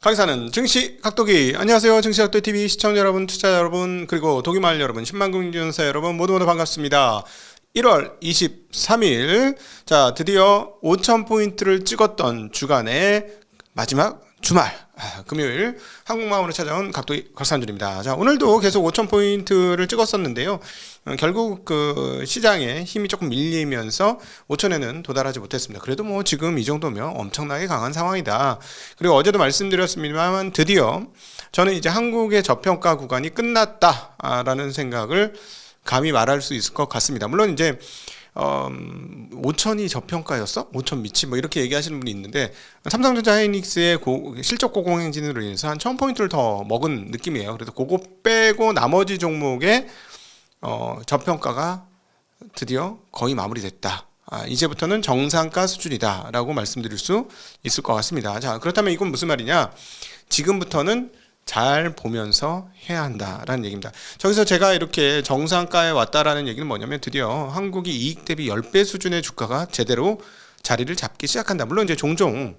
강의사는 증시 각도기. 안녕하세요. 증시 각도기 TV 시청자 여러분, 투자자 여러분, 그리고 독일말 여러분, 10만 금융사 여러분 모두 반갑습니다. 1월 23일 자 드디어 5,000포인트를 찍었던 주간의 마지막 주말 금요일 한국마음으로 찾아온 각도기 박찬준입니다. 자 오늘도 계속 5,000포인트를 찍었었는데요. 결국 그 시장에 힘이 조금 밀리면서 5,000에는 도달하지 못했습니다. 그래도 뭐 지금 이 정도면 엄청나게 강한 상황이다. 그리고 어제도 말씀드렸습니다만 드디어 저는 이제 한국의 저평가 구간이 끝났다라는 생각을 감히 말할 수 있을 것 같습니다. 물론 이제 5천이 저평가였어? 5천 미치? 뭐 이렇게 얘기하시는 분이 있는데 삼성전자 하이닉스의 실적 고공행진으로 인해서 한 1,000포인트를 더 먹은 느낌이에요. 그래서 그거 빼고 나머지 종목의 저평가가 드디어 거의 마무리됐다. 이제부터는 정상가 수준이다 라고 말씀드릴 수 있을 것 같습니다. 자, 그렇다면 이건 무슨 말이냐? 지금부터는 잘 보면서 해야 한다라는 얘기입니다. 저기서 제가 이렇게 정상가에 왔다라는 얘기는 뭐냐면 드디어 한국이 이익 대비 10배 수준의 주가가 제대로 자리를 잡기 시작한다. 물론 이제 종종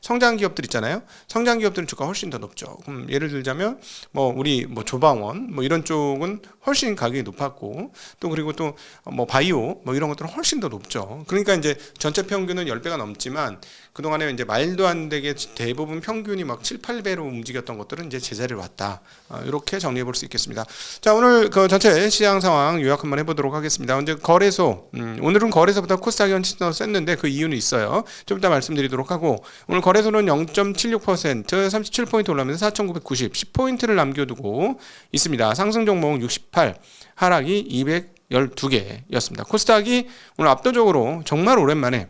성장 기업들 있잖아요. 성장 기업들은 주가 훨씬 더 높죠. 예를 들자면 뭐 우리 뭐 조방원 뭐 이런 쪽은 훨씬 가격이 높았고 또 그리고 또 뭐 바이오 뭐 이런 것들은 훨씬 더 높죠. 그러니까 이제 전체 평균은 10배가 넘지만 그동안에 이제 말도 안 되게 대부분 평균이 막 7, 8배로 움직였던 것들은 이제 제자리를 왔다. 이렇게 정리해 볼 수 있겠습니다. 자, 오늘 그 전체 시장 상황 요약 한번 해보도록 하겠습니다. 이제 거래소, 오늘은 거래소보다 코스닥이 훨씬 더 셌는데 그 이유는 있어요. 좀 이따 말씀드리도록 하고 오늘 거래소는 0.76% 37포인트 올라오면서 4,990, 10포인트를 남겨두고 있습니다. 상승 종목 68, 하락이 212개였습니다. 코스닥이 오늘 압도적으로 정말 오랜만에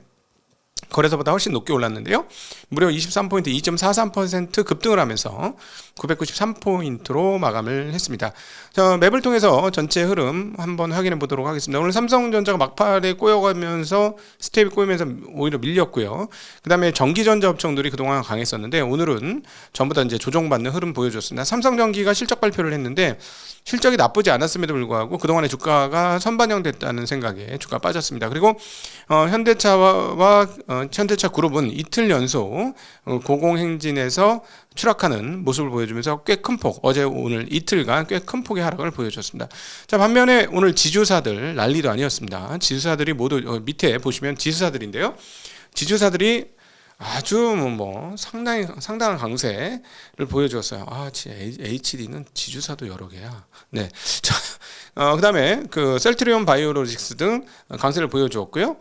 거래소보다 훨씬 높게 올랐는데요. 무려 23포인트 2.43% 급등을 하면서 993포인트로 마감을 했습니다. 자, 맵을 통해서 전체 흐름 한번 확인해 보도록 하겠습니다. 오늘 삼성전자가 막판에 꼬여가면서 스텝이 꼬이면서 오히려 밀렸고요. 그 다음에 전기전자 업종들이 그동안 강했었는데 오늘은 전부 다 이제 조정받는 흐름 보여줬습니다. 삼성전기가 실적 발표를 했는데 실적이 나쁘지 않았음에도 불구하고 그동안의 주가가 선반영됐다는 생각에 주가가 빠졌습니다. 그리고 현대차와 현대차 그룹은 이틀 연속 고공행진에서 추락하는 모습을 보여주면서 꽤 큰 폭, 어제 오늘 이틀간 꽤 큰 폭의 하락을 보여줬습니다. 자, 반면에 오늘 지주사들 난리도 아니었습니다. 지주사들이 모두 밑에 보시면 지주사들인데요. 지주사들이 아주 뭐 상당한 강세를 보여주었어요. HD는 지주사도 여러 개야. 네. 자, 그다음에 그 셀트리온 바이오로직스 등 강세를 보여주었고요.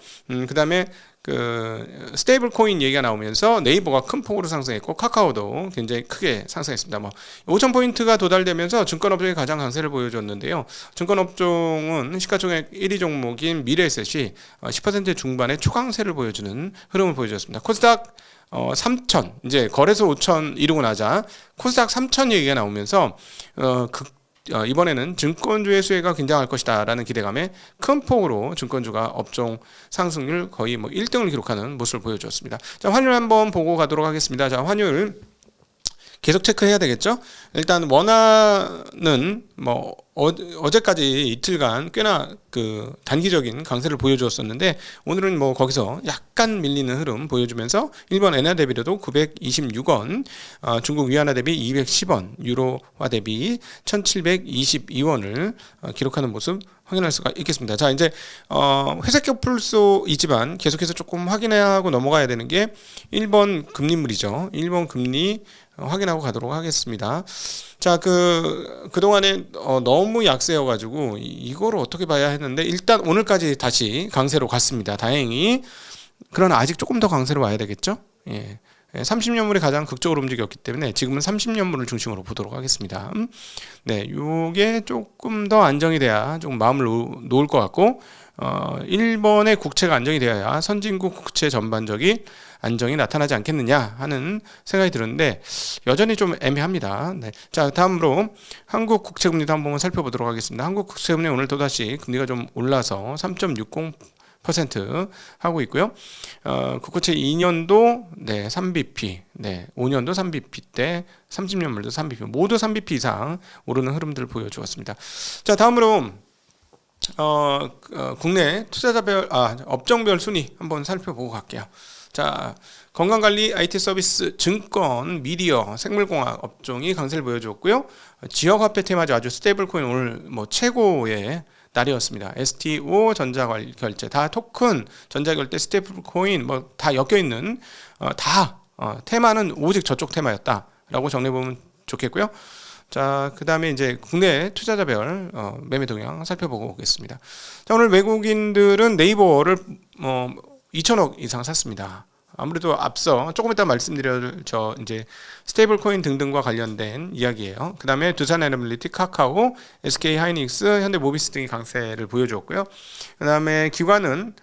그다음에 그 스테이블 코인 얘기가 나오면서 네이버가 큰 폭으로 상승했고 카카오도 굉장히 크게 상승했습니다. 뭐 5,000포인트가 도달되면서 증권업종이 가장 강세를 보여줬는데요. 증권업종은 시가총액 1위 종목인 미래에셋이 10% 중반의 초강세를 보여주는 흐름을 보여줬습니다. 코스닥 3,000 이제 거래소 5,000 이루고 나자 코스닥 3,000 얘기가 나오면서 이번에는 증권주의 수혜가 굉장할 것이다 라는 기대감에 큰 폭으로 증권주가 업종 상승률 거의 뭐 1등을 기록하는 모습을 보여주었습니다. 자, 환율 한번 보고 가도록 하겠습니다. 자, 환율 계속 체크해야 되겠죠? 일단 원화는 뭐 어제까지 이틀간 꽤나 그 단기적인 강세를 보여주었었는데 오늘은 뭐 거기서 약간 밀리는 흐름 보여주면서 일본 엔화 대비료도 926원, 중국 위안화 대비 210원, 유로화 대비 1722원을 기록하는 모습 확인할 수가 있겠습니다. 자, 이제 회색 겹풀소이지만 계속해서 조금 확인해야 하고 넘어가야 되는 게 일본 금리물이죠. 일본 금리 확인하고 가도록 하겠습니다. 자, 그동안에 너무 약세여가지고 이거를 어떻게 봐야 했는데 일단 오늘까지 다시 강세로 갔습니다. 다행히. 그러나 아직 조금 더 강세로 와야 되겠죠? 예. 30년물이 가장 극적으로 움직였기 때문에 지금은 30년물을 중심으로 보도록 하겠습니다. 네, 요게 조금 더 안정이 돼야 좀 마음을 놓을 것 같고, 일본의 국채가 안정이 되어야 선진국 국채 전반적인 안정이 나타나지 않겠느냐 하는 생각이 드는데 여전히 좀 애매합니다. 네. 자, 다음으로 한국 국채금리도 한번 살펴보도록 하겠습니다. 한국 국채금리 오늘 또다시 금리가 좀 올라서 3.60% 하고 있고요. 국고채 2년도 3bp, 5년도 3bp 때 30년물도 3bp 모두 3bp 이상 오르는 흐름들을 보여주었습니다. 자, 다음으로 국내 투자자별 업종별 순위 한번 살펴보고 갈게요. 자, 건강관리, IT 서비스, 증권, 미디어, 생물공학 업종이 강세를 보여주었고요. 지역화폐 테마주 아주 스테이블코인 오늘 뭐 최고의 날이었습니다. STO, 전자결제 다 토큰, 전자결제, 스테이블코인 뭐 다 엮여 있는 테마는 오직 저쪽 테마였다라고 정리해보면 좋겠고요. 자, 그 다음에 이제 국내 투자자별 매매 동향 살펴보고 오겠습니다. 자, 오늘 외국인들은 네이버를 2천억 이상 샀습니다. 아무래도 앞서 조금 이따 말씀드릴 이제 스테이블 코인 등등과 관련된 이야기예요. 그 다음에 두산 에너빌리티, 카카오, SK 하이닉스, 현대모비스 등이 강세를 보여주었고요. 그 다음에 기관은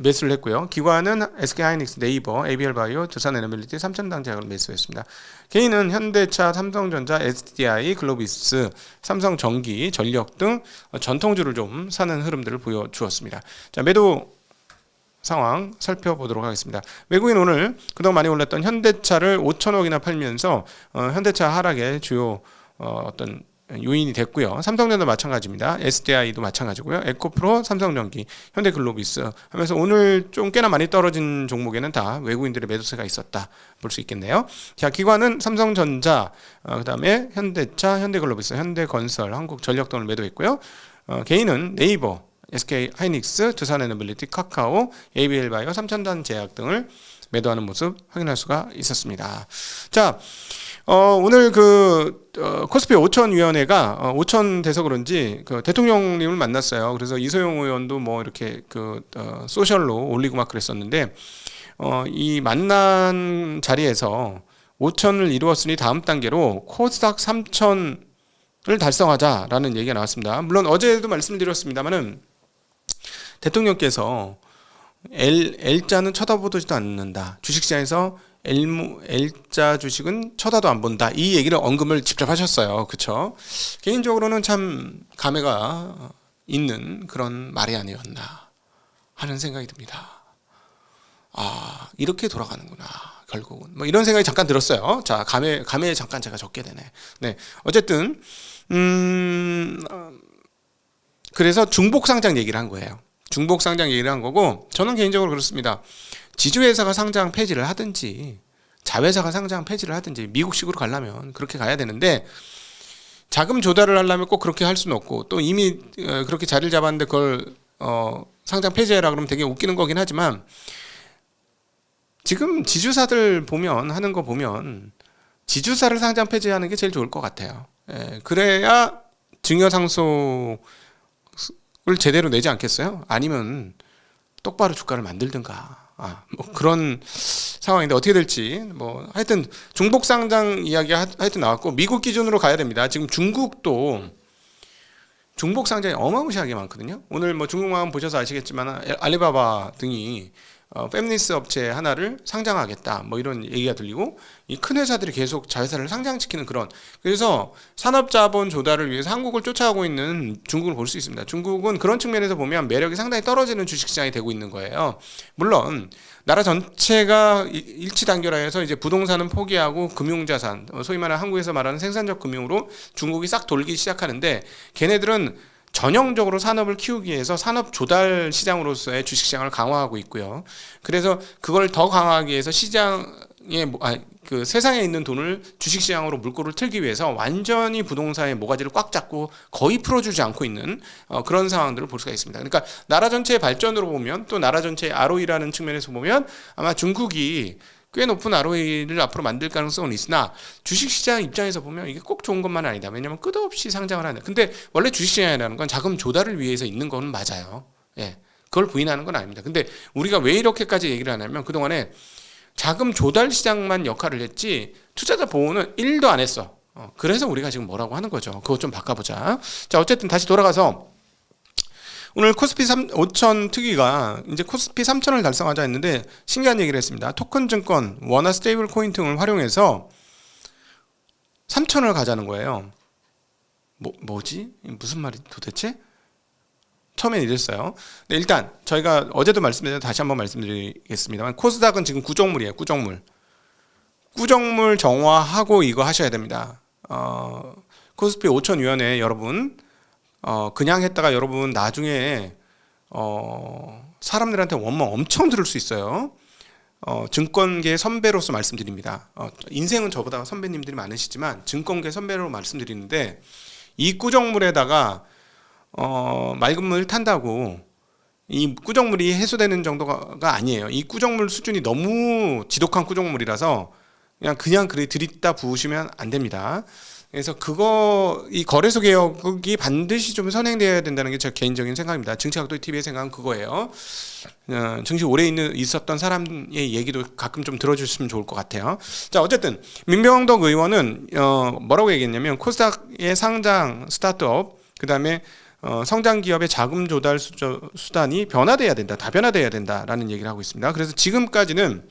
매수를 했고요. 기관은 SK 하이닉스, 네이버, ABL 바이오, 두산 에너빌리티 3천당 제약을 매수했습니다. 개인은 현대차, 삼성전자, SDI, 글로비스, 삼성전기, 전력 등 전통주를 좀 사는 흐름들을 보여주었습니다. 자, 매도 상황 살펴보도록 하겠습니다. 외국인 오늘 그동안 많이 올랐던 현대차를 5천억이나 팔면서 현대차 하락의 주요 어떤 요인이 됐고요. 삼성전자 마찬가지입니다. SDI도 마찬가지고요. 에코프로, 삼성전기, 현대글로비스 하면서 오늘 좀 꽤나 많이 떨어진 종목에는 다 외국인들의 매도세가 있었다 볼 수 있겠네요. 자, 기관은 삼성전자, 그 다음에 현대차, 현대글로비스, 현대건설, 한국전력 등을 매도했고요. 개인은 네이버, SK 하이닉스, 두산 에너빌리티, 카카오, ABL 바이오, 삼천단 제약 등을 매도하는 모습 확인할 수가 있었습니다. 자, 오늘 코스피 5천위원회가 5천 돼서 그런지 대통령님을 만났어요. 그래서 이소영 의원도 뭐 이렇게 소셜로 올리고 막 그랬었는데 이 만난 자리에서 5천을 이루었으니 다음 단계로 코스닥 3천을 달성하자라는 얘기가 나왔습니다. 물론 어제도 말씀드렸습니다만은 대통령께서 L자는 쳐다보지도 않는다. 주식시장에서 L자 주식은 쳐다도 안 본다. 이 얘기를 언급을 직접 하셨어요. 그렇죠? 개인적으로는 참 감회가 있는 그런 말이 아니었나 하는 생각이 듭니다. 이렇게 돌아가는구나. 결국은 뭐 이런 생각이 잠깐 들었어요. 자, 감회에 잠깐 제가 적게 되네. 네, 어쨌든 그래서 중복 상장 얘기를 한 거예요. 중복 상장 얘기를 한 거고, 저는 개인적으로 그렇습니다. 지주회사가 상장 폐지를 하든지 자회사가 상장 폐지를 하든지 미국식으로 가려면 그렇게 가야 되는데, 자금 조달을 하려면 꼭 그렇게 할 수는 없고, 또 이미 그렇게 자리를 잡았는데 그걸 상장 폐지해라 그러면 되게 웃기는 거긴 하지만, 지금 지주사들 하는 거 보면 지주사를 상장 폐지하는 게 제일 좋을 것 같아요. 그래야 증여상속을 제대로 내지 않겠어요? 아니면 똑바로 주가를 만들든가. 뭐 그런 상황인데 어떻게 될지 하여튼 중복 상장 이야기 하여튼 나왔고, 미국 기준으로 가야 됩니다. 지금 중국도 중복 상장이 어마무시하게 많거든요. 오늘 중국만 보셔서 아시겠지만 알리바바 등이 팹리스 업체 하나를 상장하겠다 이런 얘기가 들리고, 이 큰 회사들이 계속 자회사를 상장시키는 그래서 산업자본 조달을 위해서 한국을 쫓아가고 있는 중국을 볼 수 있습니다. 중국은 그런 측면에서 보면 매력이 상당히 떨어지는 주식시장이 되고 있는 거예요. 물론 나라 전체가 일치 단결하여서 이제 부동산은 포기하고 금융자산, 소위 말하는 한국에서 말하는 생산적 금융으로 중국이 싹 돌기 시작하는데, 걔네들은 전형적으로 산업을 키우기 위해서 산업 조달 시장으로서의 주식시장을 강화하고 있고요. 그래서 그걸 더 강화하기 위해서 세상에 있는 돈을 주식시장으로 물꼬를 틀기 위해서 완전히 부동산의 모가지를 꽉 잡고 거의 풀어주지 않고 있는 그런 상황들을 볼 수가 있습니다. 그러니까 나라 전체의 발전으로 보면, 또 나라 전체의 ROE라는 측면에서 보면 아마 중국이 꽤 높은 ROE를 앞으로 만들 가능성은 있으나, 주식시장 입장에서 보면 이게 꼭 좋은 것만은 아니다. 왜냐하면 끝없이 상장을 하는. 근데 원래 주식시장이라는 건 자금 조달을 위해서 있는 건 맞아요. 그걸 부인하는 건 아닙니다. 근데 우리가 왜 이렇게까지 얘기를 하냐면, 그동안에 자금 조달 시장만 역할을 했지 투자자 보호는 1도 안 했어. 그래서 우리가 지금 뭐라고 하는 거죠. 그거 좀 바꿔보자. 자, 어쨌든 다시 돌아가서 오늘 코스피 5천 특위가 이제 코스피 3천을 달성하자 했는데 신기한 얘기를 했습니다. 토큰 증권, 원화 스테이블 코인 등을 활용해서 3천을 가자는 거예요. 뭐지? 무슨 말이 도대체? 처음엔 이랬어요. 네, 일단 저희가 어제도 말씀드렸는데 다시 한번 말씀드리겠습니다만, 코스닥은 지금 구정물이에요. 구정물 정화하고 이거 하셔야 됩니다. 코스피 5천 위원회 여러분 그냥 했다가 여러분 나중에 사람들한테 원망 엄청 들을 수 있어요. 증권계 선배로서 말씀드립니다. 인생은 저보다 선배님들이 많으시지만 증권계 선배로 말씀드리는데, 이 꾸정물에다가 맑은 물 탄다고 이 꾸정물이 해소되는 정도가 아니에요. 이 꾸정물 수준이 너무 지독한 꾸정물이라서 그냥 그래 들이다 부으시면 안 됩니다. 그래서 이 거래소 개혁이 반드시 좀 선행되어야 된다는 게 제 개인적인 생각입니다. 정치학도 TV의 생각은 그거예요. 정치 오래 있었던 사람의 얘기도 가끔 좀 들어주시면 좋을 것 같아요. 자, 어쨌든 민병헌 의원은 뭐라고 얘기했냐면, 코스닥의 상장 스타트업, 그 다음에 성장 기업의 자금 조달 수단이 변화돼야 된다, 다변화돼야 된다라는 얘기를 하고 있습니다. 그래서 지금까지는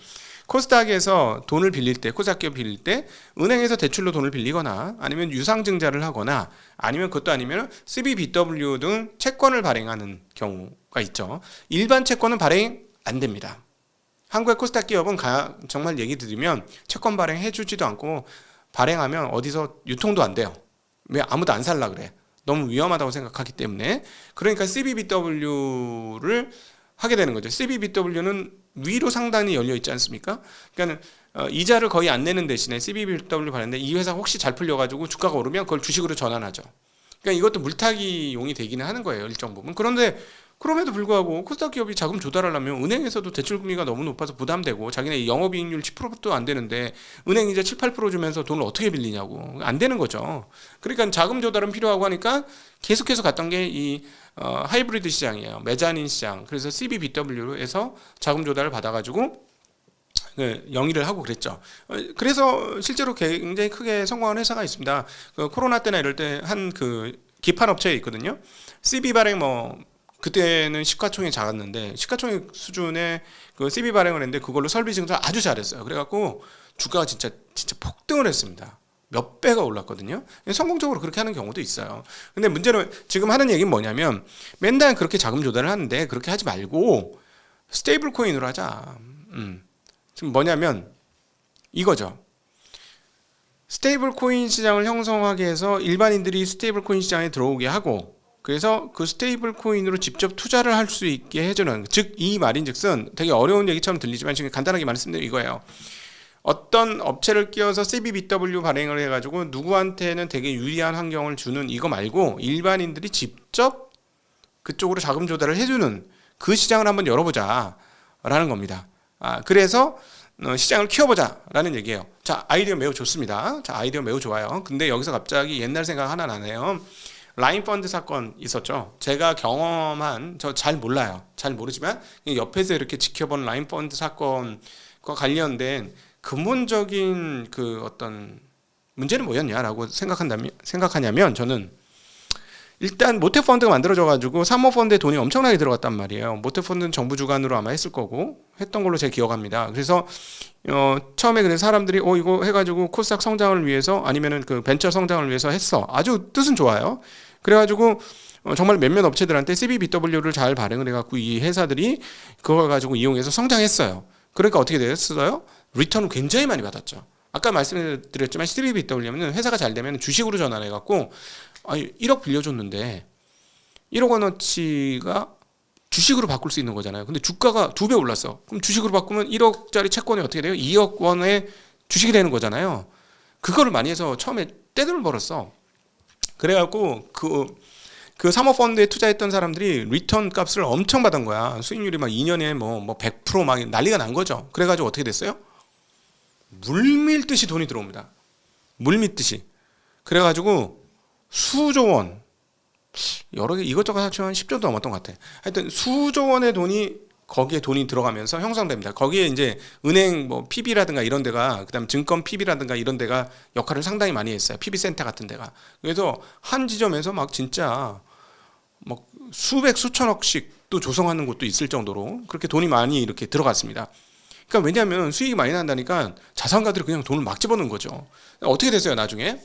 코스닥에서 돈을 빌릴 때, 코스닥 기업 빌릴 때 은행에서 대출로 돈을 빌리거나 아니면 유상증자를 하거나 아니면 그것도 아니면 CBBW 등 채권을 발행하는 경우가 있죠. 일반 채권은 발행 안 됩니다. 한국의 코스닥 기업은 정말 얘기 드리면 채권 발행해 주지도 않고, 발행하면 어디서 유통도 안 돼요. 왜? 아무도 안 살라 그래. 너무 위험하다고 생각하기 때문에. 그러니까 CBBW를 하게 되는 거죠. CBBW는 위로 상단이 열려 있지 않습니까? 그러니까 이자를 거의 안 내는 대신에 CBBW 발행인데, 이 회사 혹시 잘 풀려가지고 주가가 오르면 그걸 주식으로 전환하죠. 그러니까 이것도 물타기용이 되기는 하는 거예요, 일정 부분. 그런데 그럼에도 불구하고 코스닥 기업이 자금 조달하려면 은행에서도 대출금리가 너무 높아서 부담되고, 자기네 영업이익률 10%도 안 되는데 은행 이자 7, 8% 주면서 돈을 어떻게 빌리냐고. 안 되는 거죠. 그러니까 자금 조달은 필요하고 하니까 계속해서 갔던 게 이 하이브리드 시장이에요. 메자닌 시장. 그래서 CBBW에서 자금 조달을 받아가지고 영위를 하고 그랬죠. 그래서 실제로 굉장히 크게 성공한 회사가 있습니다. 코로나 때나 이럴 때 한 기판 업체에 있거든요. CB 발행 그때는 시가총액이 작았는데 시가총액 수준의 CB 발행을 했는데 그걸로 설비 증설 아주 잘했어요. 그래갖고 주가가 진짜 폭등을 했습니다. 몇 배가 올랐거든요. 성공적으로 그렇게 하는 경우도 있어요. 근데 문제는 지금 하는 얘기는 뭐냐면, 맨날 그렇게 자금 조달을 하는데 그렇게 하지 말고 스테이블 코인으로 하자. 지금 뭐냐면 이거죠. 스테이블 코인 시장을 형성하게 해서 일반인들이 스테이블 코인 시장에 들어오게 하고, 그래서 그 스테이블 코인으로 직접 투자를 할 수 있게 해주는, 즉 이 말인즉슨 되게 어려운 얘기처럼 들리지만 지금 간단하게 말씀드리면 이거예요. 어떤 업체를 끼워서 CBBW 발행을 해가지고 누구한테는 되게 유리한 환경을 주는 이거 말고, 일반인들이 직접 그쪽으로 자금 조달을 해주는 그 시장을 한번 열어보자 라는 겁니다. 그래서 시장을 키워보자 라는 얘기예요. 자, 아이디어 매우 좋습니다. 자, 아이디어 매우 좋아요. 근데 여기서 갑자기 옛날 생각 하나 나네요. 라인펀드 사건 있었죠. 제가 경험한, 저 잘 몰라요. 잘 모르지만 옆에서 이렇게 지켜본 라인펀드 사건과 관련된 근본적인 어떤 문제는 뭐였냐라고 생각하냐면, 저는 일단 모태펀드가 만들어져가지고 사모펀드에 돈이 엄청나게 들어갔단 말이에요. 모태펀드는 정부 주관으로 아마 했을 거고 했던 걸로 제가 기억합니다. 그래서 처음에 그래서 사람들이 이거 해가지고 코스닥 성장을 위해서 아니면은 벤처 성장을 위해서 했어. 아주 뜻은 좋아요. 그래가지고 정말 몇몇 업체들한테 CBBW를 잘 발행을 해갖고 이 회사들이 그걸 가지고 이용해서 성장했어요. 그러니까 어떻게 됐어요? 리턴을 굉장히 많이 받았죠. 아까 말씀드렸지만 CBBW는 회사가 잘 되면 주식으로 전환해갖고 1억 빌려줬는데 1억 원어치가 주식으로 바꿀 수 있는 거잖아요. 근데 주가가 2배 올랐어. 그럼 주식으로 바꾸면 1억짜리 채권이 어떻게 돼요? 2억 원의 주식이 되는 거잖아요. 그거를 많이 해서 처음에 떼돈을 벌었어. 그래갖고 그 사모펀드에 투자했던 사람들이 리턴 값을 엄청 받은 거야. 수익률이 막 2년에 뭐 100% 막 난리가 난 거죠. 그래가지고 어떻게 됐어요? 물밀듯이 돈이 들어옵니다. 물밀듯이. 그래가지고 수조 원, 여러 개 이것저것 합치면 10조도 넘었던 것 같아. 하여튼 수조 원의 거기에 돈이 들어가면서 형성됩니다. 거기에 이제 은행 PB라든가 이런 데가, 그다음 증권 PB라든가 이런 데가 역할을 상당히 많이 했어요. PB 센터 같은 데가. 그래서 한 지점에서 막 진짜 막 수백 수천억씩 또 조성하는 곳도 있을 정도로 그렇게 돈이 많이 이렇게 들어갔습니다. 그러니까 왜냐하면 수익이 많이 난다니까 자산가들이 그냥 돈을 막 집어넣은 거죠. 어떻게 됐어요, 나중에?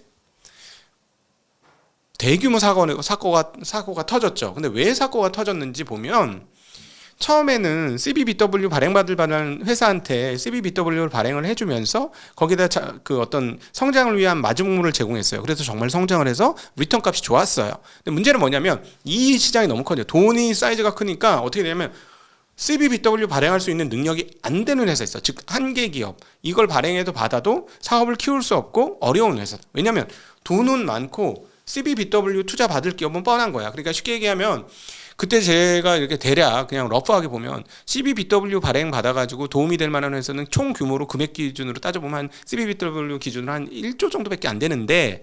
대규모 사고가 터졌죠. 근데 왜 사고가 터졌는지 보면, 처음에는 CBBW 발행받을 만한 회사한테 CBBW를 발행을 해주면서 거기다 그 어떤 성장을 위한 마중물을 제공했어요. 그래서 정말 성장을 해서 리턴 값이 좋았어요. 근데 문제는 뭐냐면 이 시장이 너무 커요. 돈이 사이즈가 크니까 어떻게 되냐면 CBBW 발행할 수 있는 능력이 안 되는 회사 있어. 즉 한계 기업. 이걸 발행해도 받아도 사업을 키울 수 없고 어려운 회사. 왜냐면 돈은 많고 CBBW 투자 받을 기업은 뻔한 거야. 그러니까 쉽게 얘기하면 그때 제가 이렇게 대략 그냥 러프하게 보면 CBBW 발행 받아가지고 도움이 될 만한 회사는 총 규모로 금액 기준으로 따져보면 한 CBBW 기준으로 한 1조 정도밖에 안 되는데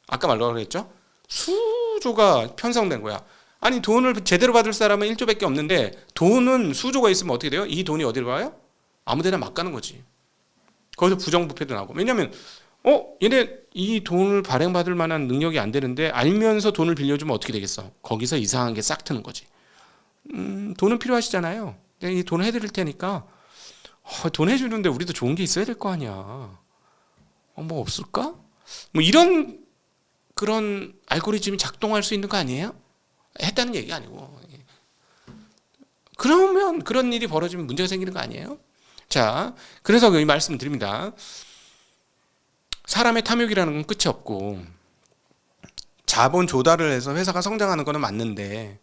아까 말로 그랬죠? 수조가 편성된 거야. 아니 돈을 제대로 받을 사람은 1조밖에 없는데 돈은 수조가 있으면 어떻게 돼요? 이 돈이 어디로 가요? 아무데나 막 가는 거지. 거기서 부정부패도 나고. 왜냐면 얘네 이 돈을 발행받을 만한 능력이 안 되는데 알면서 돈을 빌려주면 어떻게 되겠어? 거기서 이상한 게 싹 트는 거지. 돈은 필요하시잖아요. 내가 이 돈 해드릴 테니까 돈 해주는데 우리도 좋은 게 있어야 될 거 아니야. 뭐 없을까? 뭐 이런 그런 알고리즘이 작동할 수 있는 거 아니에요? 했다는 얘기가 아니고. 그러면 그런 일이 벌어지면 문제가 생기는 거 아니에요? 자, 그래서 이 말씀 드립니다. 사람의 탐욕이라는 건 끝이 없고 자본 조달을 해서 회사가 성장하는 거는 맞는데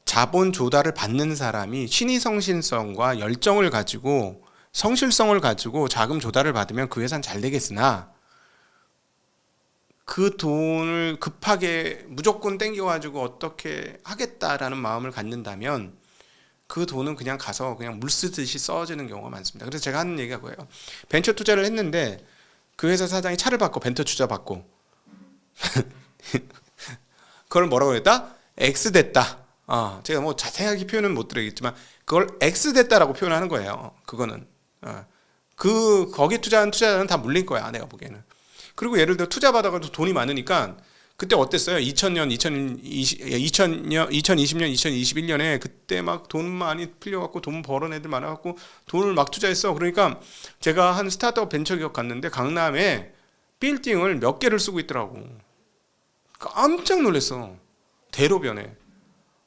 자본 조달을 받는 사람이 신의성실성과 열정을 가지고 성실성을 가지고 자금 조달을 받으면 그 회사는 잘 되겠으나 그 돈을 급하게 무조건 땡겨가지고 어떻게 하겠다라는 마음을 갖는다면 그 돈은 그냥 가서 그냥 물 쓰듯이 써지는 경우가 많습니다. 그래서 제가 하는 얘기가 뭐예요? 벤처 투자를 했는데 그 회사 사장이 차를 받고 벤처 투자 받고 그걸 뭐라고 했다? X 됐다. 제가 뭐 자세하게 표현은 못 드리겠지만 그걸 X 됐다라고 표현하는 거예요. 그거는 거기 투자한 투자자는 다 물린 거야. 내가 보기에는. 그리고 예를 들어 투자 받아가지고 돈이 많으니까 그때 어땠어요? 2000년, 2020년, 2021년에 그때 막 돈 많이 풀려갖고 돈 버는 애들 많아갖고 돈을 막 투자했어. 그러니까 제가 한 스타트업 벤처 기업 갔는데 강남에 빌딩을 몇 개를 쓰고 있더라고. 깜짝 놀랐어. 대로변에.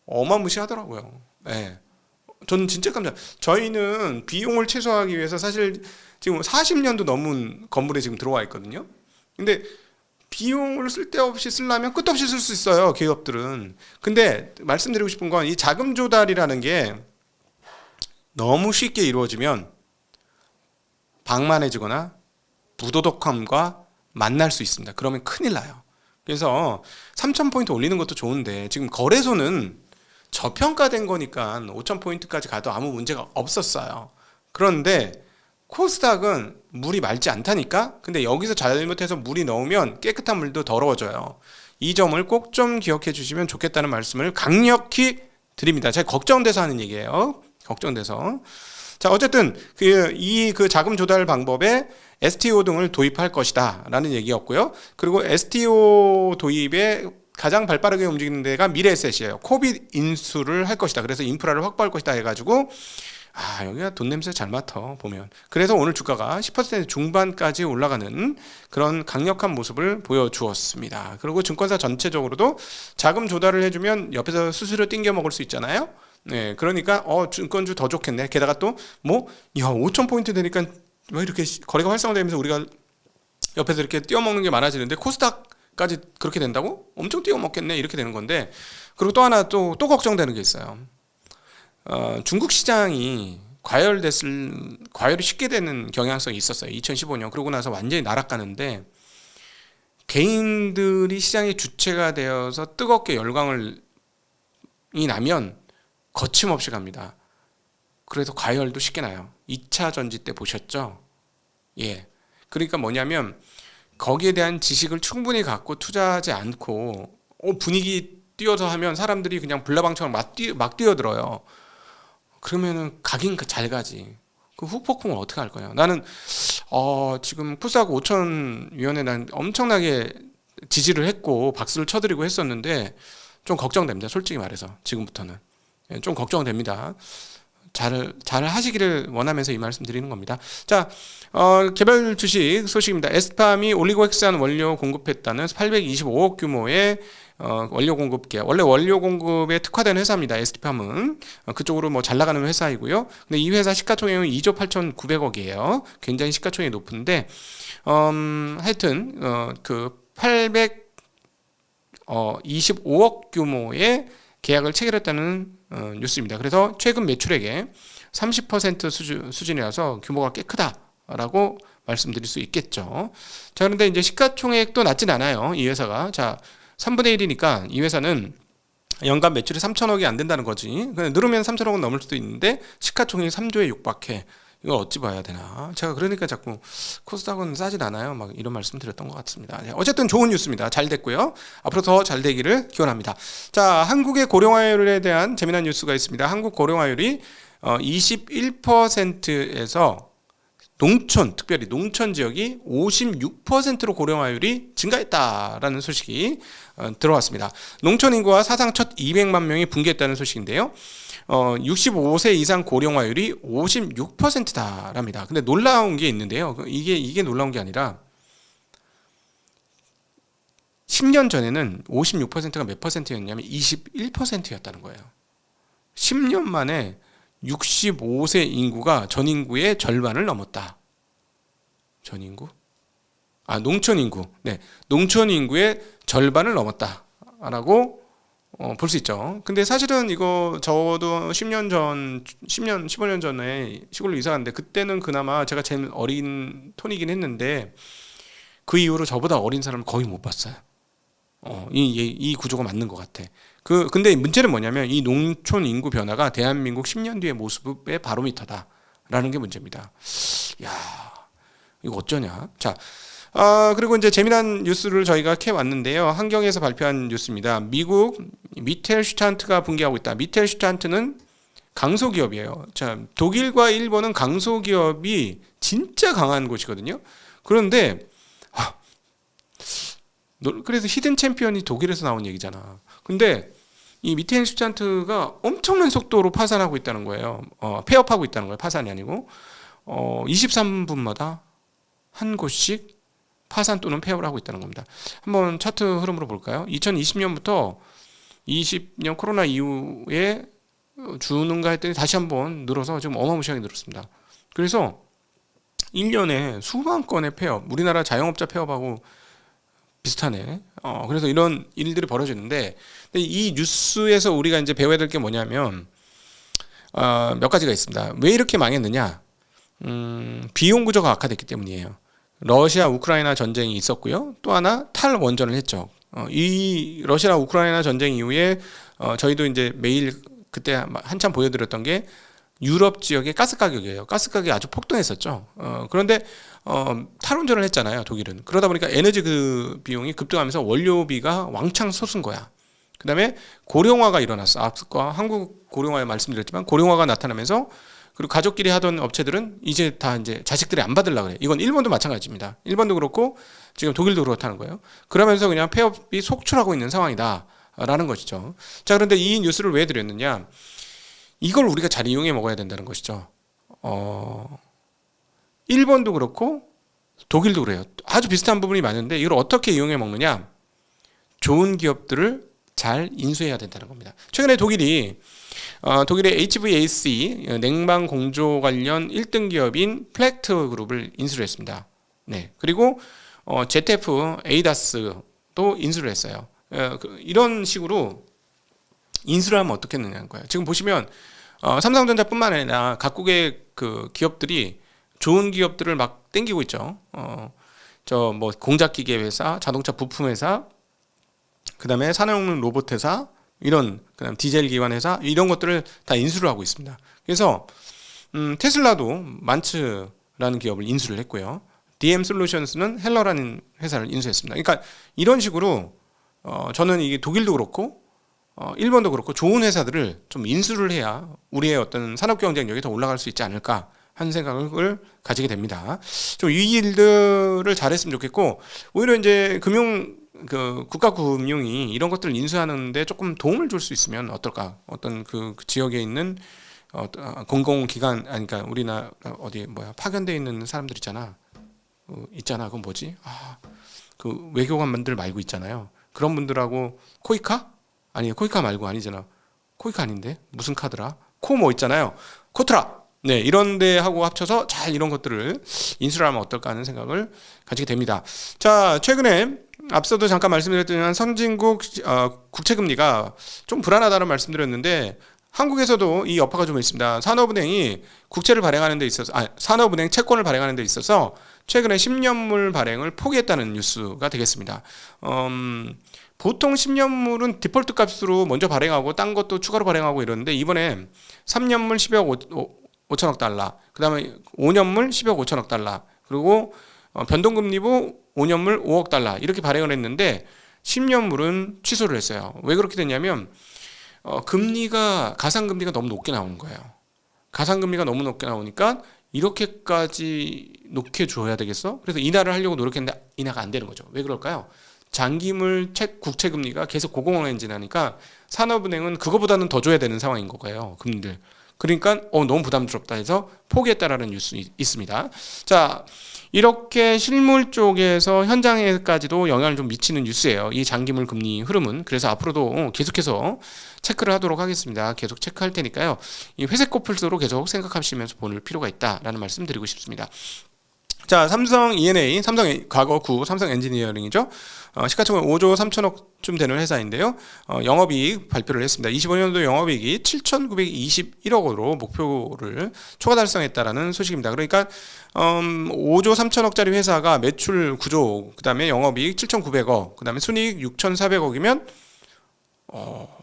어마무시하더라고요. 네. 전 진짜 저희는 비용을 최소화하기 위해서 사실 지금 40년도 넘은 건물에 지금 들어와 있거든요. 근데 비용을 쓸데없이 쓰려면 끝없이 쓸 수 있어요, 기업들은. 근데 말씀드리고 싶은 건 이 자금 조달이라는 게 너무 쉽게 이루어지면 방만해지거나 부도덕함과 만날 수 있습니다. 그러면 큰일 나요. 그래서 3,000포인트 올리는 것도 좋은데 지금 거래소는 저평가된 거니까 5,000포인트까지 가도 아무 문제가 없었어요. 그런데 코스닥은 물이 맑지 않다니까? 근데 여기서 잘못해서 물이 넣으면 깨끗한 물도 더러워져요. 이 점을 꼭 좀 기억해 주시면 좋겠다는 말씀을 강력히 드립니다. 제가 걱정돼서 하는 얘기예요. 걱정돼서. 자, 어쨌든 그 자금 조달 방법에 STO 등을 도입할 것이다 라는 얘기였고요. 그리고 STO 도입에 가장 발빠르게 움직이는 데가 미래에셋이에요. 코빗 인수를 할 것이다. 그래서 인프라를 확보할 것이다 해가지고 여기가 돈 냄새 잘 맡아 보면. 그래서 오늘 주가가 10% 중반까지 올라가는 그런 강력한 모습을 보여주었습니다. 그리고 증권사 전체적으로도 자금 조달을 해주면 옆에서 수수료 띵겨 먹을 수 있잖아요. 네, 그러니까 증권주 더 좋겠네. 게다가 또 5,000포인트 되니까 왜 이렇게 거래가 활성화되면서 우리가 옆에서 이렇게 띄워먹는 게 많아지는데 코스닥까지 그렇게 된다고? 엄청 띄워먹겠네. 이렇게 되는 건데. 그리고 또 하나 또 걱정되는 게 있어요. 중국 시장이 과열이 쉽게 되는 경향성이 있었어요. 2015년. 그러고 나서 완전히 날아가는데 개인들이 시장의 주체가 되어서 뜨겁게 열광이 나면 거침없이 갑니다. 그래서 과열도 쉽게 나요. 2차 전지 때 보셨죠? 예. 그러니까 뭐냐면 거기에 대한 지식을 충분히 갖고 투자하지 않고 분위기 띄워서 하면 사람들이 그냥 불나방처럼 막 뛰어들어요. 그러면은 가긴 잘 가지. 그 후폭풍을 어떻게 할 거냐. 나는 지금 코스닥 5,000위원회 난 엄청나게 지지를 했고 박수를 쳐드리고 했었는데 좀 걱정됩니다. 솔직히 말해서 지금부터는 좀 걱정됩니다. 잘 하시기를 원하면서 이 말씀 드리는 겁니다. 자, 개별 주식 소식입니다. 에스팜이 올리고핵산 원료 공급했다는 825억 규모의 원료 공급계. 원래 원료 공급에 특화된 회사입니다. 에스팜은 그쪽으로 뭐 잘 나가는 회사이고요. 근데 이 회사 시가총액은 2조 8,900억이에요. 굉장히 시가총액이 높은데 하여튼 그 825억 규모의 계약을 체결했다는 뉴스입니다. 그래서 최근 매출액의 30% 수준이라서 규모가 꽤 크다라고 말씀드릴 수 있겠죠. 자, 그런데 이제 시가총액도 낮진 않아요. 이 회사가. 자, 3분의 1이니까 이 회사는 연간 매출이 3천억이 안 된다는 거지. 늘으면 3천억은 넘을 수도 있는데 시가총액이 3조에 육박해. 이걸 어찌 봐야 되나? 제가 그러니까 자꾸 코스닥은 싸진 않아요. 막 이런 말씀 드렸던 것 같습니다. 어쨌든 좋은 뉴스입니다. 잘 됐고요. 앞으로 더 잘 되기를 기원합니다. 자, 한국의 고령화율에 대한 재미난 뉴스가 있습니다. 한국 고령화율이 21%에서 농촌, 특별히 농촌 지역이 56%로 고령화율이 증가했다라는 소식이 들어왔습니다. 농촌 인구가 사상 첫 200만 명이 붕괴했다는 소식인데요. 65세 이상 고령화율이 56%다랍니다. 근데 놀라운 게 있는데요. 이게 놀라운 게 아니라 10년 전에는 56%가 몇 %였냐면 21%였다는 거예요. 10년 만에 65세 인구가 전 인구의 절반을 넘었다. 전 인구? 농촌 인구. 네, 농촌 인구의 절반을 넘었다라고 볼 수 있죠. 근데 사실은 이거 저도 15년 전에 시골로 이사 갔는데 그때는 그나마 제가 제일 어린 톤이긴 했는데 그 이후로 저보다 어린 사람을 거의 못 봤어요. 이 구조가 맞는 것 같아. 근데 문제는 뭐냐면 이 농촌 인구 변화가 대한민국 10년 뒤의 모습의 바로미터다라는 게 문제입니다. 야, 이거 어쩌냐? 자, 그리고 이제 재미난 뉴스를 저희가 캐왔는데요. 한경에서 발표한 뉴스입니다. 미국 미텔슈탄트가 붕괴하고 있다. 미텔슈탄트는 강소기업이에요. 자, 독일과 일본은 강소기업이 진짜 강한 곳이거든요. 그런데 그래서 히든 챔피언이 독일에서 나온 얘기잖아. 근데 이 미텔슈탄트가 엄청난 속도로 파산하고 있다는 거예요. 폐업하고 있다는 거예요. 파산이 아니고 23분마다 한 곳씩 파산 또는 폐업을 하고 있다는 겁니다. 한번 차트 흐름으로 볼까요? 2020년부터 20년 코로나 이후에 주는가 했더니 다시 한번 늘어서 지금 어마무시하게 늘었습니다. 그래서 1년에 수만 건의 폐업, 우리나라 자영업자 폐업하고 비슷하네. 그래서 이런 일들이 벌어지는데 이 뉴스에서 우리가 이제 배워야 될 게 뭐냐면 몇 가지가 있습니다. 왜 이렇게 망했느냐? 비용 구조가 악화됐기 때문이에요. 러시아 우크라이나 전쟁이 있었고요. 또 하나 탈원전을 했죠. 이 러시아 우크라이나 전쟁 이후에 저희도 이제 매일 그때 한참 보여드렸던 게 유럽 지역의 가스 가격이에요. 가스 가격이 아주 폭등했었죠. 그런데 탈원전을 했잖아요. 독일은. 그러다 보니까 에너지 그 비용이 급등하면서 원료비가 왕창 솟은 거야. 그 다음에 고령화가 일어났어. 아까 한국 고령화에 말씀드렸지만 고령화가 나타나면서 그리고 가족끼리 하던 업체들은 이제 다 이제 자식들이 안 받으려고 그래. 이건 일본도 마찬가지입니다. 일본도 그렇고 지금 독일도 그렇다는 거예요. 그러면서 그냥 폐업이 속출하고 있는 상황이다라는 것이죠. 자, 그런데 이 뉴스를 왜 드렸느냐? 이걸 우리가 잘 이용해 먹어야 된다는 것이죠. 일본도 그렇고 독일도 그래요. 아주 비슷한 부분이 많은데 이걸 어떻게 이용해 먹느냐? 좋은 기업들을 잘 인수해야 된다는 겁니다. 최근에 독일의 HVAC 냉방 공조 관련 1등 기업인 플렉트 그룹을 인수를 했습니다. 네. 그리고 ZF 에이다스도 인수를 했어요. 이런 식으로 인수를 하면 어떻겠느냐는 거예요. 지금 보시면 삼성전자뿐만 아니라 각국의 그 기업들이 좋은 기업들을 막 땡기고 있죠. 저 뭐 공작기계 회사, 자동차 부품 회사, 그다음에 산업용 로봇 회사, 그다음 디젤 기관 회사 이런 것들을 다 인수를 하고 있습니다. 그래서 테슬라도 만츠라는 기업을 인수를 했고요. DM 솔루션스는 헬러라는 회사를 인수했습니다. 그러니까 이런 식으로 저는 이게 독일도 그렇고 일본도 그렇고 좋은 회사들을 좀 인수를 해야 우리의 어떤 산업 경쟁력이 더 올라갈 수 있지 않을까 하는 생각을 가지게 됩니다. 좀 이 일들을 잘했으면 좋겠고 오히려 이제 국가 금융이 이런 것들을 인수하는데 조금 도움을 줄 수 있으면 어떨까? 어떤 그 지역에 있는 공공기관 아니 그러니까 우리나라 어디 뭐야 파견돼 있는 사람들 있잖아. 그건 뭐지? 그 외교관분들 말고 있잖아요. 그런 분들하고 코이카? 아니 코이카 말고 아니잖아. 코이카 아닌데 무슨 카드라? 코 뭐 있잖아요. 코트라. 네, 이런 데 하고 합쳐서 잘 이런 것들을 인수를 하면 어떨까 하는 생각을 가지게 됩니다. 자, 최근에 앞서도 잠깐 말씀드렸던 선진국 국채금리가 좀 불안하다는 말씀드렸는데 한국에서도 이 여파가 좀 있습니다. 산업은행이 국채를 발행하는 데 있어서 산업은행 채권을 발행하는 데 있어서 최근에 10년물 발행을 포기했다는 뉴스가 되겠습니다. 보통 10년물은 디폴트 값으로 먼저 발행하고 딴 것도 추가로 발행하고 이러는데 이번에 3년물 10억 5천억 달러, 그 다음에 5년물 10억 5천억 달러, 그리고 변동금리부 5년물 5억 달러 이렇게 발행을 했는데 10년물은 취소를 했어요. 왜 그렇게 됐냐면 가상금리가 너무 높게 나오는 거예요. 가상금리가 너무 높게 나오니까 이렇게까지 높게 줘야 되겠어? 그래서 인하를 하려고 노력했는데 인하가 안 되는 거죠. 왜 그럴까요? 장기물 국채금리가 계속 고공행진하니까 산업은행은 그거보다는 더 줘야 되는 상황인 거예요. 금리를. 그러니까 너무 부담스럽다 해서 포기했다라는 뉴스 있습니다. 자, 이렇게 실물 쪽에서 현장에까지도 영향을 좀 미치는 뉴스예요. 이 장기물 금리 흐름은. 그래서 앞으로도 계속해서 체크를 하도록 하겠습니다. 계속 체크할 테니까요. 이 회색 코뿔소로 계속 생각하시면서 보낼 필요가 있다라는 말씀 드리고 싶습니다. 자, 삼성 E&A, 과거 구 삼성 엔지니어링이죠. 시가총액 5조 3천억쯤 되는 회사인데요. 영업이익 발표를 했습니다. 25년도 영업이익이 7,921억으로 목표를 초과 달성했다라는 소식입니다. 그러니까 5조 3천억짜리 회사가 매출 9조, 그다음에 영업이익 7,900억, 그다음에 순이익 6,400억이면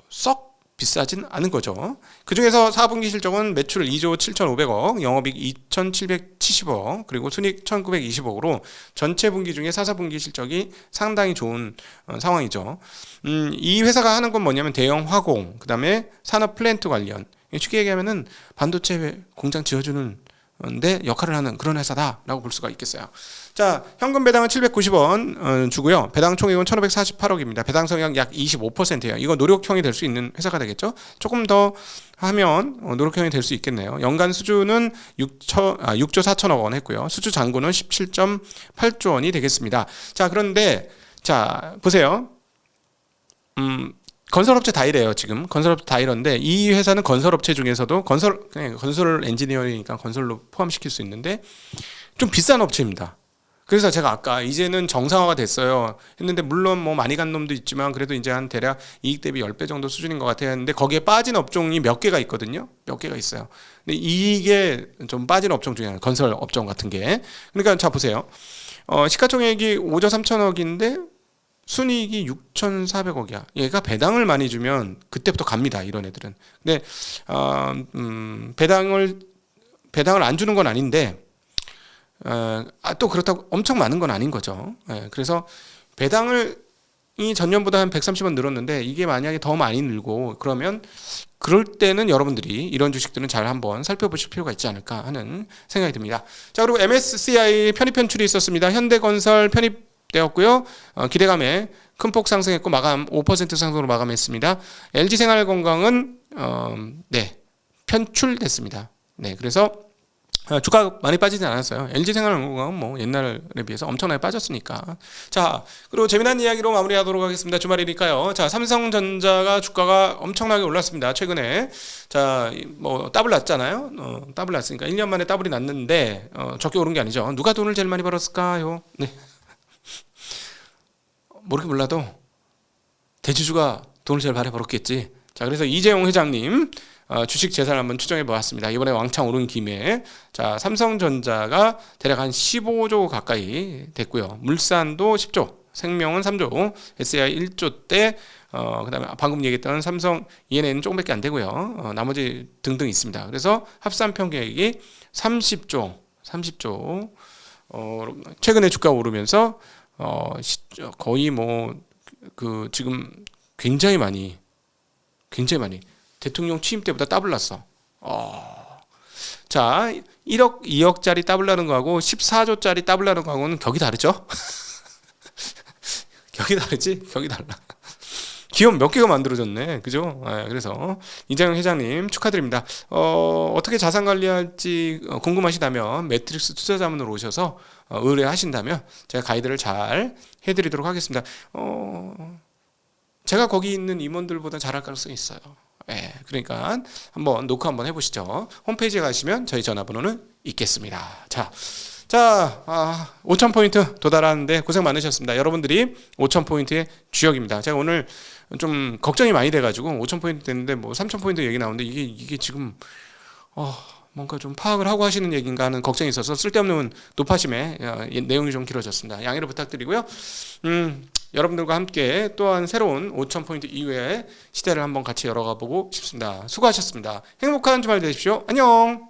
썩 비싸진 않은 거죠. 그중에서 4분기 실적은 매출 2조 7,500억, 영업이익 2,770억, 그리고 순이익 1,920억으로 전체 분기 중에 4, 4분기 실적이 상당히 좋은 상황이죠. 이 회사가 하는 건 뭐냐면 대형 화공, 그다음에 산업 플랜트 관련, 쉽게 얘기하면은 반도체 공장 지어주는 데 역할을 하는 그런 회사다라고 볼 수가 있겠어요. 자, 현금 배당은 790원 주고요. 배당 총액은 1,548억입니다. 배당 성향 약 25%예요. 이거 노력형이 될 수 있는 회사가 되겠죠. 조금 더 하면 노력형이 될 수 있겠네요. 연간 수주는 6조 4천억 원 했고요. 수주 잔고는 17.8조 원이 되겠습니다. 자, 그런데 자, 보세요. 건설업체 다 이래요. 지금 건설업체 다 이런데 이 회사는 건설업체 중에서도 건설 엔지니어니까 건설로 포함시킬 수 있는데 좀 비싼 업체입니다. 그래서 제가 아까 이제는 정상화가 됐어요 했는데 물론 뭐 많이 간 놈도 있지만 그래도 이제 한 대략 이익 대비 10배 정도 수준인 것 같아요 했는데 거기에 빠진 업종이 몇 개가 있거든요. 몇 개가 있어요. 근데 이게 좀 빠진 업종 중에 하나, 건설 업종 같은 게. 그러니까 자 보세요. 시가총액이 5조 3천억인데 순이익이 6,400억이야. 얘가 배당을 많이 주면 그때부터 갑니다. 이런 애들은. 근데 배당을 안 주는 건 아닌데 또 그렇다고 엄청 많은 건 아닌 거죠. 그래서 배당이 전년보다 한 130원 늘었는데 이게 만약에 더 많이 늘고 그러면 그럴 때는 여러분들이 이런 주식들은 잘 한번 살펴보실 필요가 있지 않을까 하는 생각이 듭니다. 자, 그리고 MSCI 편입 편출이 있었습니다. 현대건설 편입되었고요. 기대감에 큰 폭 상승했고 마감 5% 상승으로 마감했습니다. LG생활건강은 편출됐습니다. 네, 그래서 주가 많이 빠지진 않았어요. LG생활건강은 뭐 옛날에 비해서 엄청나게 빠졌으니까. 자, 그리고 재미난 이야기로 마무리하도록 하겠습니다. 주말이니까요. 자, 삼성전자가 주가가 엄청나게 올랐습니다. 최근에. 자, 뭐 더블 났잖아요. 더블 났으니까 1년 만에 더블이 났는데 적게 오른 게 아니죠. 누가 돈을 제일 많이 벌었을까요? 네. 모르게 몰라도 대주주가 돈을 제일 많이 벌었겠지. 자, 그래서 이재용 회장님 주식 재산을 한번 추정해 보았습니다. 이번에 왕창 오른 김에 자, 삼성전자가 대략 한 15조 가까이 됐고요. 물산도 10조, 생명은 3조, SAI 1조대, 그다음에 방금 얘기했던 삼성 E&A는 조금밖에 안 되고요. 나머지 등등 있습니다. 그래서 합산 평균액이 30조. 최근에 주가가 오르면서 거의 뭐 지금 굉장히 많이 대통령 취임 때보다 더블 났어. 자, 1억, 2억짜리 더블 나는 거하고 14조짜리 더블 나는 거하고는 격이 다르죠? 격이 다르지? 격이 달라. 기업 몇 개가 만들어졌네. 그죠? 그래서 이장영 회장님 축하드립니다. 어떻게 자산 관리할지 궁금하시다면 매트릭스 투자자문으로 오셔서 의뢰하신다면 제가 가이드를 잘 해드리도록 하겠습니다. 제가 거기 있는 임원들보다 잘할 가능성이 있어요. 그러니까 한번 노크 한번 해보시죠. 홈페이지에 가시면 저희 전화번호는 있겠습니다. 자, 5,000포인트 도달하는데 고생 많으셨습니다. 여러분들이 5,000포인트의 주역입니다. 제가 오늘 좀 걱정이 많이 돼가지고 5,000포인트 됐는데 뭐 3,000포인트 얘기 나오는데 이게 지금 뭔가 좀 파악을 하고 하시는 얘기인가 하는 걱정이 있어서 쓸데없는 높아심에 내용이 좀 길어졌습니다. 양해를 부탁드리고요. 여러분들과 함께 또한 새로운 5,000포인트 이후의 시대를 한번 같이 열어가 보고 싶습니다. 수고하셨습니다. 행복한 주말 되십시오. 안녕.